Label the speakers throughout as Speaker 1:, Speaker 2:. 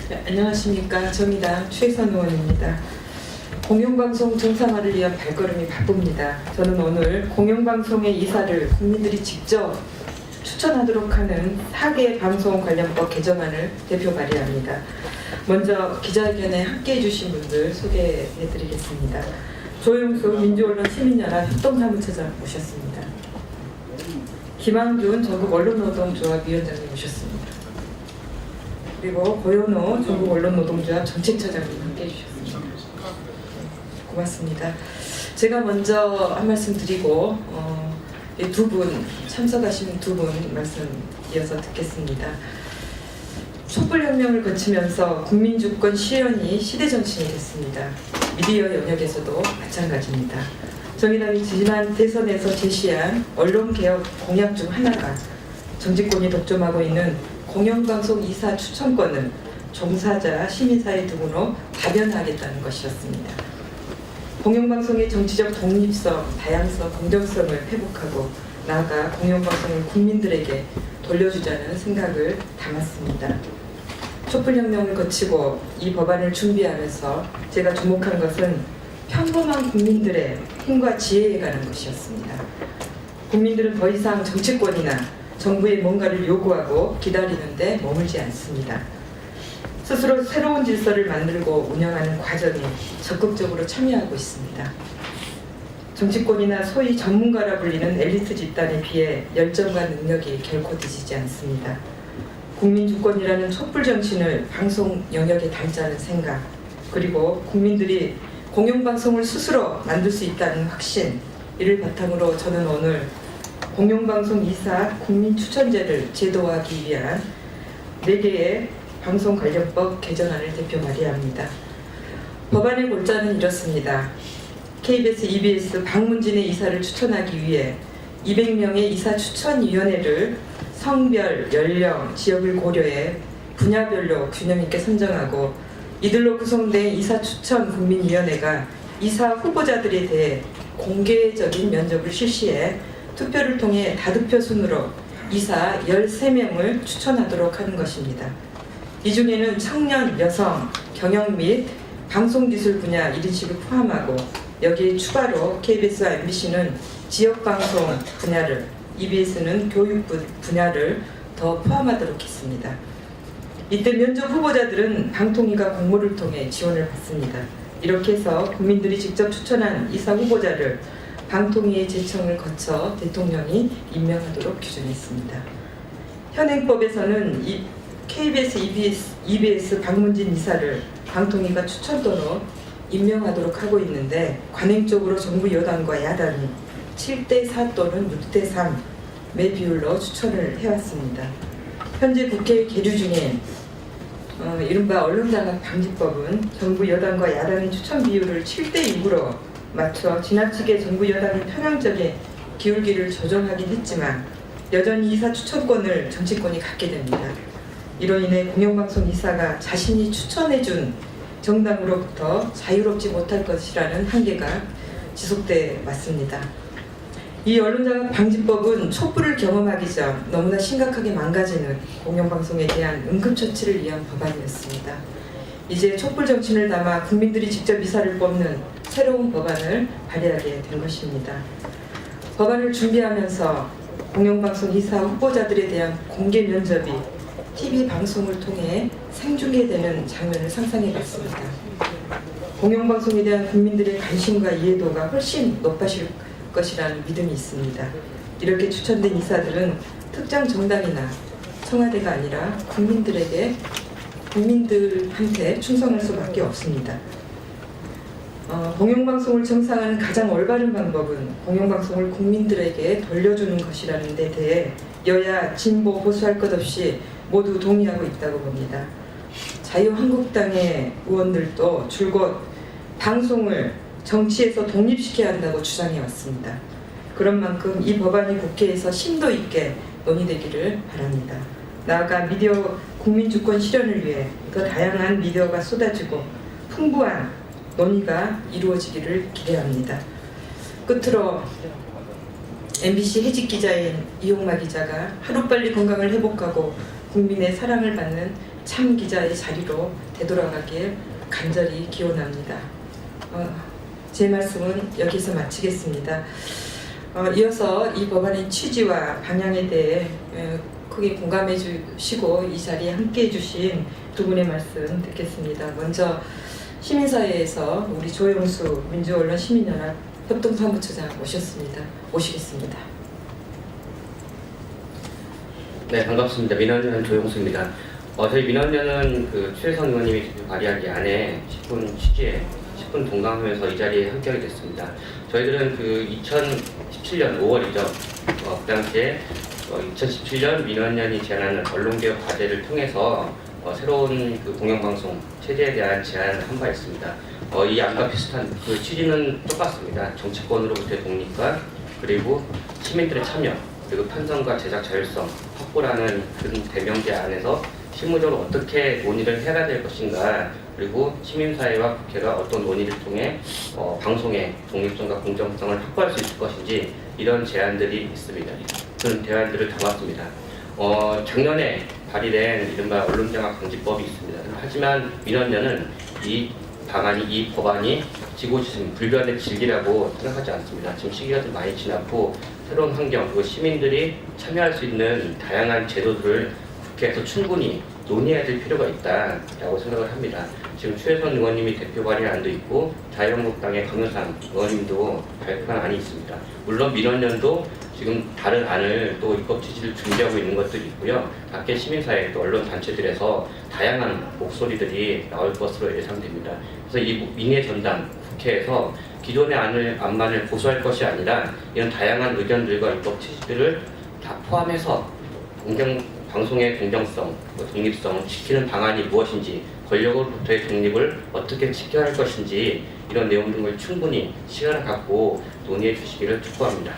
Speaker 1: 네, 안녕하십니까. 정의당 최선 의원입니다. 공영방송 정상화를 위한 발걸음이 바쁩니다. 저는 오늘 공영방송의 이사를 국민들이 직접 추천하도록 하는 4개 방송 관련법 개정안을 대표 발의합니다. 먼저 기자회견에 함께해 주신 분들 소개해 드리겠습니다. 조용수 민주언론 시민연합 협동사무처장 모셨습니다. 김한균 전국언론노동조합 위원장님 모셨습니다. 그리고 고현호 전국언론노동조합 정책처장님 함께해 주셨습니다. 고맙습니다. 제가 먼저 한 말씀 드리고 두 분 참석하신 두 분 말씀 이어서 듣겠습니다. 촛불혁명을 거치면서 국민주권 실현이 시대정신이 됐습니다. 미디어 영역에서도 마찬가지입니다. 정의당이 지난 대선에서 제시한 언론개혁 공약 중 하나가 정치권이 독점하고 있는 공영방송 이사 추천권을 종사자 시민사회 등으로 다변화하겠다는 것이었습니다. 공영방송의 정치적 독립성, 다양성, 공정성을 회복하고 나아가 공영방송을 국민들에게 돌려주자는 생각을 담았습니다. 촛불혁명을 거치고 이 법안을 준비하면서 제가 주목한 것은 평범한 국민들의 힘과 지혜에 관한 것이었습니다. 국민들은 더 이상 정치권이나 정부의 뭔가를 요구하고 기다리는데 머물지 않습니다. 스스로 새로운 질서를 만들고 운영하는 과정에 적극적으로 참여하고 있습니다. 정치권이나 소위 전문가라 불리는 엘리트 집단에 비해 열정과 능력이 결코 뒤지지 않습니다. 국민 주권이라는 촛불 정신을 방송 영역에 담자는 생각, 그리고 국민들이 공영방송을 스스로 만들 수 있다는 확신, 이를 바탕으로 저는 오늘 공영방송 이사 국민추천제를 제도화하기 위한 4개의 방송 관련법 개정안을 대표 발의합니다. 법안의 골자는 이렇습니다. KBS, EBS 방문진의 이사를 추천하기 위해 200명의 이사 추천위원회를 성별, 연령, 지역을 고려해 분야별로 균형 있게 선정하고 이들로 구성된 이사 추천 국민위원회가 이사 후보자들에 대해 공개적인 면접을 실시해 투표를 통해 다득표 순으로 이사 13명을 추천하도록 하는 것입니다. 이 중에는 청년, 여성, 경영 및 방송기술 분야 1인씩을 포함하고 여기에 추가로 KBS와 MBC는 지역방송 분야를, EBS는 교육 분야를 더 포함하도록 했습니다. 이때 면접 후보자들은 방통위가 공모를 통해 지원을 받습니다. 이렇게 해서 국민들이 직접 추천한 이사 후보자를 방통위의 제청을 거쳐 대통령이 임명하도록 규정했습니다. 현행법에서는 KBS, EBS 방문진 이사를 방통위가 추천 또는 임명하도록 하고 있는데 관행적으로 정부 여당과 야당이 7대4 또는 6대3의 비율로 추천을 해왔습니다. 현재 국회 계류 중에 이른바 언론장악 방지법은 정부 여당과 야당의 추천 비율을 7대6으로 맞춰 지나치게 정부 여당의 편향적인 기울기를 조정하긴 했지만 여전히 이사 추천권을 정치권이 갖게 됩니다. 이로 인해 공영방송 이사가 자신이 추천해준 정당으로부터 자유롭지 못할 것이라는 한계가 지속돼 왔습니다. 이 언론장악 방지법은 촛불을 경험하기 전 너무나 심각하게 망가지는 공영방송에 대한 응급처치를 위한 법안이었습니다. 이제 촛불 정신을 담아 국민들이 직접 이사를 뽑는 새로운 법안을 발의하게 된 것입니다. 법안을 준비하면서 공영방송 이사 후보자들에 대한 공개 면접이 TV 방송을 통해 생중계되는 장면을 상상해봤습니다. 공영방송에 대한 국민들의 관심과 이해도가 훨씬 높아질 것이라는 믿음이 있습니다. 이렇게 추천된 이사들은 특정 정당이나 청와대가 아니라 국민들한테 충성할 수밖에 없습니다. 공영방송을 정상화하는 가장 올바른 방법은 공영방송을 국민들에게 돌려주는 것이라는 데 대해 여야, 진보, 보수할 것 없이 모두 동의하고 있다고 봅니다. 자유한국당의 의원들도 줄곧 방송을 정치에서 독립시켜야 한다고 주장해왔습니다. 그런 만큼 이 법안이 국회에서 심도 있게 논의되기를 바랍니다. 나아가 미디어 국민주권 실현을 위해 더 다양한 미디어가 쏟아지고 풍부한 논의가 이루어지기를 기대합니다. 끝으로 MBC 해직 기자인 이용마 기자가 하루빨리 건강을 회복하고 국민의 사랑을 받는 참 기자의 자리로 되돌아가길 간절히 기원합니다. 제 말씀은 여기서 마치겠습니다. 이어서 이 법안의 취지와 방향에 대해 크게 공감해 주시고 이 자리에 함께해 주신 두 분의 말씀 듣겠습니다. 먼저 시민사회에서 우리 조영수 민주언론시민연합 협동사무처장 모셨습니다. 모시겠습니다.
Speaker 2: 네, 반갑습니다. 민원연 조영수입니다. 저희 민원연은 최혜선 의원님이 발의한 이 안에 10분 취지에 10분 동감하면서 이 자리에 함께하게 됐습니다. 저희들은 2017년 5월이죠. 그 당시에 2017년 민원연이 제안하는 언론개혁 과제를 통해서 새로운 공영방송 체제에 대한 제안을 한 바 있습니다. 이 안과 비슷한 취지는 똑같습니다. 정치권으로부터의 독립과 그리고 시민들의 참여 그리고 편성과 제작 자율성 확보라는 그 대명제 안에서 실무적으로 어떻게 논의를 해야 될 것인가 그리고 시민사회와 국회가 어떤 논의를 통해 방송의 독립성과 공정성을 확보할 수 있을 것인지 이런 제안들이 있습니다. 그런 대안들을 담았습니다. 작년에 발의된 이른바 언론장악 방지법이 있습니다. 하지만 민원연은 이 방안이 이 법안이 지고지순 불변의 질기라고 생각하지 않습니다. 지금 시기가 좀 많이 지났고 새로운 환경 그리고 시민들이 참여할 수 있는 다양한 제도들을 국회에서 충분히 논의해야 될 필요가 있다라고 생각을 합니다. 지금 최혜선 의원님이 대표 발의한 안도 있고 자유한국당의 강효상 의원님도 발표한 안이 있습니다. 물론 민원연도 지금 다른 안을 또 입법 취지를 준비하고 있는 것들이 있고요. 각계 시민사회 또 언론 단체들에서 다양한 목소리들이 나올 것으로 예상됩니다. 그래서 이 민의 전당 국회에서 기존의 안만을 고수할 것이 아니라 이런 다양한 의견들과 입법 취지들을 다 포함해서 방송의 공정성, 독립성을 지키는 방안이 무엇인지, 권력으로부터의 독립을 어떻게 지켜야 할 것인지 이런 내용 등을 충분히 시간을 갖고 논의해 주시기를 촉구합니다.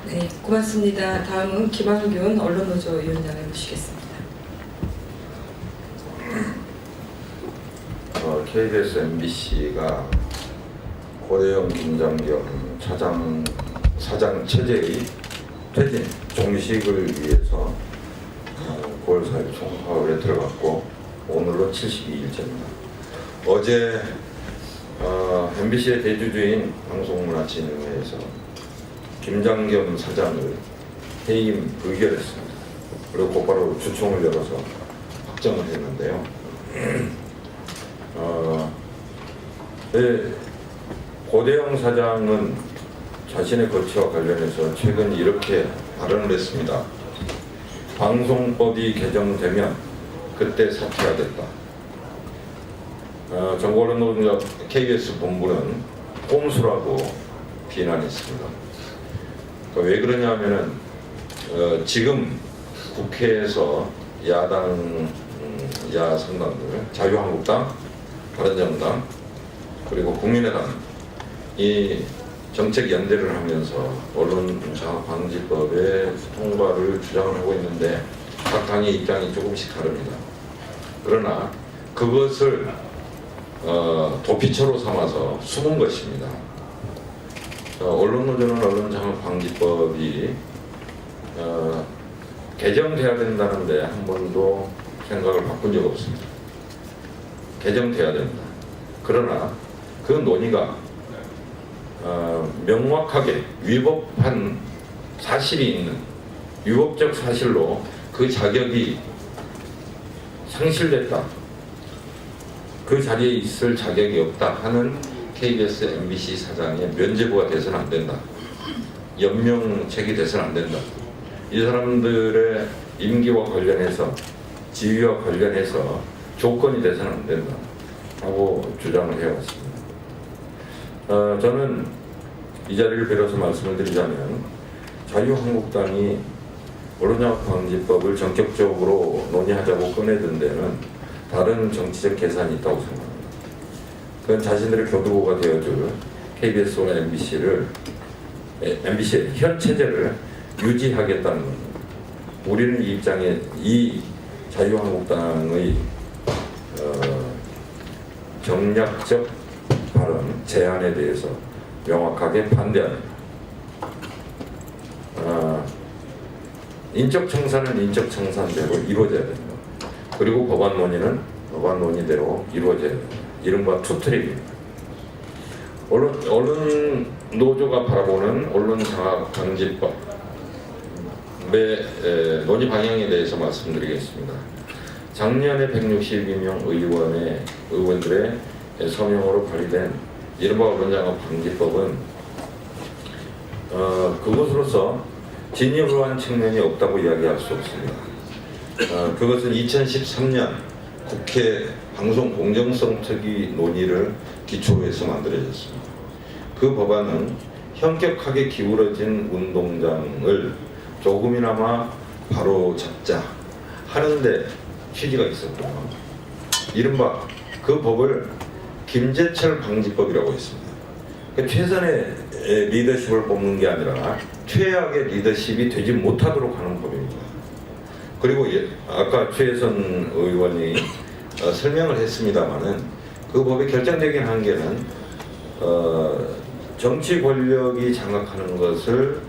Speaker 1: 네, 고맙습니다. 다음은 김한균 언론노조 위원장을 모시겠습니다.
Speaker 3: KBS, MBC가 고대영 김장겸 사장 체제의 퇴진, 종식을 위해서 9월 4일 총파업에 들어갔고 오늘로 72일째입니다. 어제 MBC의 대주주인 방송문화진흥회에서 김장겸 사장을 해임 의결했습니다. 그리고 곧바로 주총을 열어서 확정을 했는데요. 고대영 사장은 자신의 거취와 관련해서 최근 이렇게 발언을 했습니다. 방송법이 개정되면 그때 사퇴하겠다. 정보언론노조 KBS 본부는 꼼수라고 비난했습니다. 왜 그러냐면은 지금 국회에서 야상당들 자유한국당, 바른정당 그리고 국민의당 이 정책 연대를 하면서 언론장악방지법의 통과를 주장을 하고 있는데 각 당의 입장이 조금씩 다릅니다. 그러나 그것을 도피처로 삼아서 숨은 것입니다. 언론노조는 언론장악방지법이 개정돼야 된다는데 한 번도 생각을 바꾼 적 없습니다. 개정돼야 된다. 그러나 그 논의가 명확하게 위법한 사실이 있는 위법적 사실로 그 자격이 상실됐다. 그 자리에 있을 자격이 없다 하는 KBS, MBC 사장의 면죄부가 돼서는 안 된다. 연명책이 돼서는 안 된다. 이 사람들의 임기와 관련해서 지위와 관련해서 조건이 돼서는 안 된다 하고 주장을 해왔습니다. 저는 이 자리를 빌어서 말씀을 드리자면 자유한국당이 언론장악방지법을 전격적으로 논의하자고 꺼내든 데는 다른 정치적 계산이 있다고 생각합니다. 그건 자신들의 교두보가 되어줄 KBS와 MBC의 현 체제를 유지하겠다는 겁니다. 우리는 이 입장에 이 자유한국당의 정략적 발언, 제안에 대해서 명확하게 반대합니다. 인적 청산은 인적 청산대로 이루어져야 됩니다. 그리고 법안 논의는 법안 논의대로 이루어져야 됩니다. 이른바 투트랙입니다. 언론 노조가 바라보는 언론장악방지법의 논의 방향에 대해서 말씀드리겠습니다. 작년에 162명 의원들의 서명으로 발의된 이른바 언론장악방지법은 그것으로서 진위를 한 측면이 없다고 이야기할 수 없습니다. 그것은 2013년 국회 방송 공정성 특위 논의를 기초로 해서 만들어졌습니다. 그 법안은 현격하게 기울어진 운동장을 조금이나마 바로 잡자 하는데 취지가 있었고요. 이른바 그 법을 김재철 방지법이라고 했습니다. 최선의 리더십을 뽑는 게 아니라 최악의 리더십이 되지 못하도록 하는 법입니다. 그리고 아까 최혜선 의원이 설명을 했습니다마는 그 법의 결정적인 한계는 정치 권력이 장악하는 것을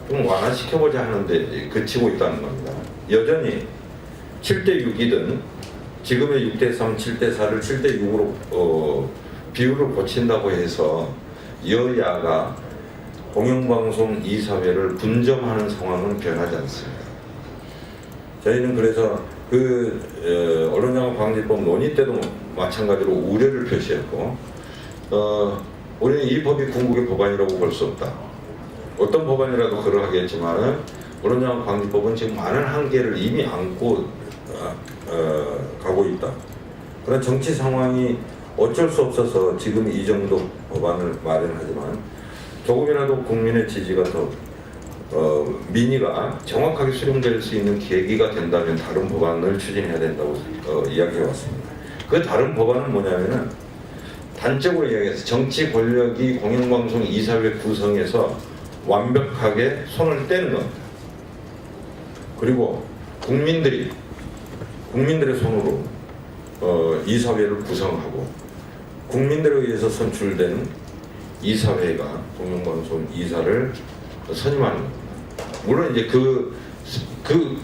Speaker 3: 좀 완화시켜보자 하는데 그치고 있다는 겁니다. 여전히 7대6이든 지금의 6대3, 7대4를 7대6으로 비율을 고친다고 해서 여야가 공영방송 이사회를 분점하는 상황은 변하지 않습니다. 저희는 그래서 언론장악방지법 논의 때도 마찬가지로 우려를 표시했고 우리는 이 법이 궁극의 법안이라고 볼 수 없다. 어떤 법안이라도 그러하겠지만 언론장악방지법은 지금 많은 한계를 이미 안고 가고 있다. 그런 정치 상황이 어쩔 수 없어서 지금 이 정도 법안을 마련하지만 조금이라도 국민의 지지가 더 민의가 정확하게 수렴될 수 있는 계기가 된다면 다른 법안을 추진해야 된다고 이야기해 왔습니다. 그 다른 법안은 뭐냐면은 단적으로 이야기해서 정치 권력이 공영방송 이사회 구성에서 완벽하게 손을 떼는 겁니다. 그리고 국민들의 손으로 이사회를 구성하고 국민들에 의해서 선출된 이사회가 공영방송 이사를 선임하는 겁니다. 물론 이제 그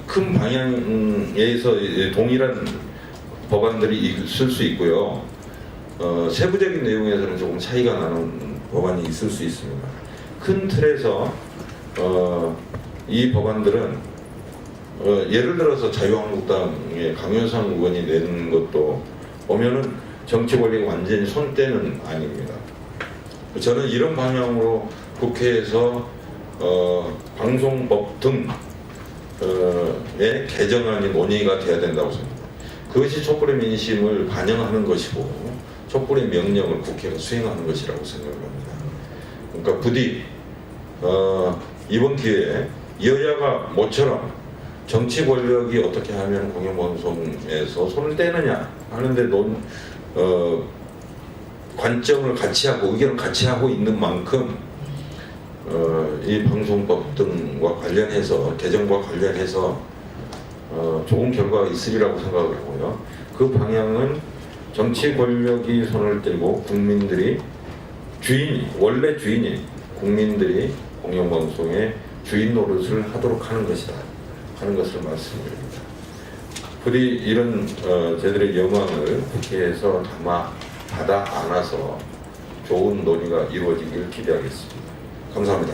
Speaker 3: 큰 방향에서 동일한 법안들이 있을 수 있고요. 세부적인 내용에서는 조금 차이가 나는 법안이 있을 수 있습니다. 큰 틀에서 이 법안들은 예를 들어서 자유한국당의 강효상 의원이 낸 것도 보면은 정치 권리가 완전히 손떼는 아닙니다. 저는 이런 방향으로 국회에서 방송법 등의 개정안이 논의가 돼야 된다고 생각합니다. 그것이 촛불의 민심을 반영하는 것이고 촛불의 명령을 국회가 수행하는 것이라고 생각합니다. 그러니까 부디 이번 기회에 여야가 모처럼 정치 권력이 어떻게 하면 공영방송에서 손을 떼느냐 하는데 관점을 같이 하고 의견을 같이 하고 있는 만큼 이 방송법 등과 관련해서 개정과 관련해서 좋은 결과가 있으리라고 생각을 하고요. 그 방향은 정치 권력이 손을 떼고 국민들이 원래 주인이 국민들이 공영방송의 주인 노릇을 하도록 하는 것이다 하는 것을 말씀드립니다. 부디 이런 저희들의 영광을 국회에서 받아 안아서 좋은 논의가 이루어지길 기대하겠습니다. 감사합니다.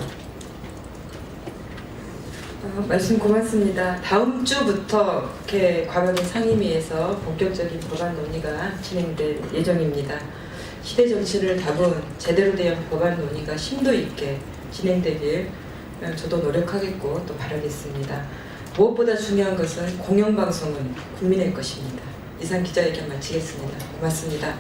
Speaker 1: 말씀 고맙습니다. 다음 주부터 국회 과방위 상임위에서 본격적인 법안 논의가 진행될 예정입니다. 시대 정치를 담은 제대로 된 법안 논의가 심도 있게 진행되길 저도 노력하겠고 또 바라겠습니다. 무엇보다 중요한 것은 공영방송은 국민의 것입니다. 이상 기자회견 마치겠습니다. 고맙습니다.